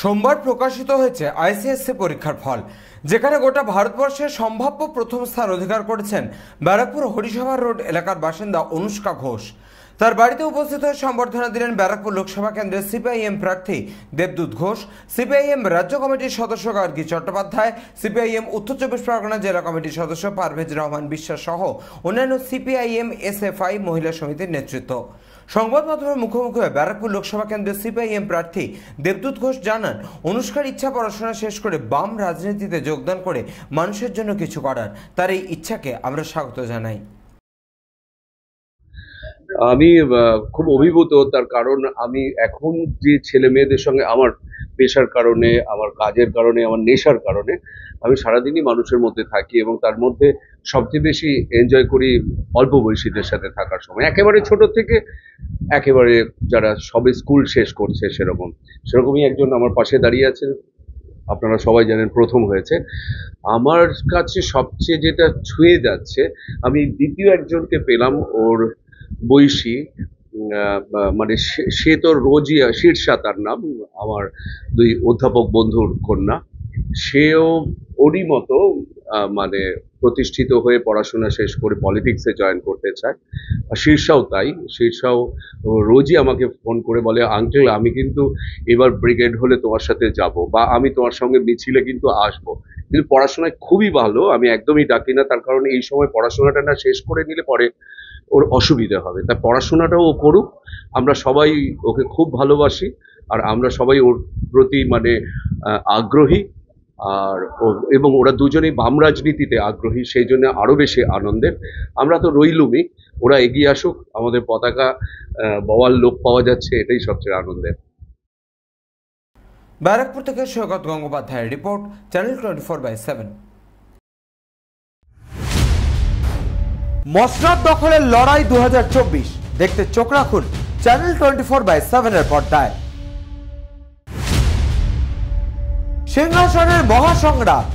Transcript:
সোমবার প্রকাশিত হয়েছে আইসিএসসি পরীক্ষার ফল, যেখানে গোটা ভারতবর্ষের সম্ভাব্য প্রথম স্থান অধিকার করেছেন ব্যারাকপুর হরিসভা রোড এলাকার বাসিন্দা অনুষ্কা ঘোষ। তার বাড়িতে উপস্থিত হয়ে সম্বর্ধনা দিলেন ব্যারাকপুর লোকসভা কেন্দ্রের সিপিআইএম প্রার্থী দেবদূত ঘোষ, সিপিআইএম রাজ্য কমিটির সদস্য গার্গী চট্টোপাধ্যায়, সিপিআইএম উত্তর চব্বিশ পরগনা জেলা কমিটির সদস্য পারভেজ রহমান বিশ্বাস সহ অন্যান্য সিপিআইএম এসএফআই মহিলা সমিতির নেতৃত্ব। সংবাদ মাধ্যমের মুখোমুখি হয়ে ব্যারাকপুর লোকসভা কেন্দ্রের সিপিআইএম প্রার্থী দেবদূত ঘোষ জানান, অনুষ্কার ইচ্ছা পড়াশোনা শেষ করে বাম রাজনীতিতে যোগদান করে মানুষের জন্য কিছু করার। তার এই ইচ্ছাকে আমরা স্বাগত জানাই। আমি খুব অভিভূত, তার কারণ আমি এখন যে ছেলে মেয়েদের সঙ্গে আমার পেশার কারণে, আমার কাজের কারণে, আমার নেশার কারণে আমি সারাদিনই মানুষের মধ্যে থাকি এবং তার মধ্যে সবচেয়ে বেশি এনজয় করি অল্প বয়সীদের সাথে থাকার সময়। একেবারে ছোট থেকে একেবারে যারা সবে স্কুল শেষ করছে সেরকমই একজন আমার পাশে দাঁড়িয়ে আছে, আপনারা সবাই জানেন প্রথম হয়েছে। আমার কাছে সবচেয়ে যেটা ছুঁয়ে যাচ্ছে, আমি দ্বিতীয় একজনকে পেলাম ওর বয়সী, মানে সে তো রোজিয়া শীর্ষা তার নাম, আমার দুই অধ্যাপক বন্ধুর কন্যা। সেও ওরই মতো মানে প্রতিষ্ঠিত হয়ে পড়াশোনা শেষ করে পলিটিক্সে জয়েন করতে চায়। আর শীর্ষাও তাই। শীর্ষাও রোজই আমাকে ফোন করে বলে, আঙ্কেল আমি কিন্তু এবার ব্রিগেড হলে তোমার সাথে যাব, বা আমি তোমার সঙ্গে মিছিলে কিন্তু আসবো। কিন্তু পড়াশোনায় খুবই ভালো, আমি একদমই ডাকি না, তার কারণ এই সময় পড়াশোনাটা না শেষ করে নিলে পরে ওর অসুবিধা হবে। তাই পড়াশোনাটাও ও করুক, আমরা সবাই ওকে খুব ভালোবাসি আর আমরা সবাই ওর প্রতি মানে আগ্রহী। আর এবং ওরা দুজনেই বাম রাজনীতিতে আগ্রহী, সেই জন্য আরো বেশি আনন্দের। আমরা তো রইলুমই, ওরা এগিয়ে আসুক, আমাদের পতাকা বওয়ার লোক পাওয়া যাচ্ছে, এটাই সবচেয়ে আনন্দের। ব্যারাকপুর থেকে সৈকত গঙ্গোপাধ্যায়ের রিপোর্ট, চ্যানেল 24/7। মসনদ দখলের লড়াই 2024 দেখতে চোখ রাখুন চ্যানেল 24/7 এর পর্দায়। সিংহাসনের মহাসংগ্রাম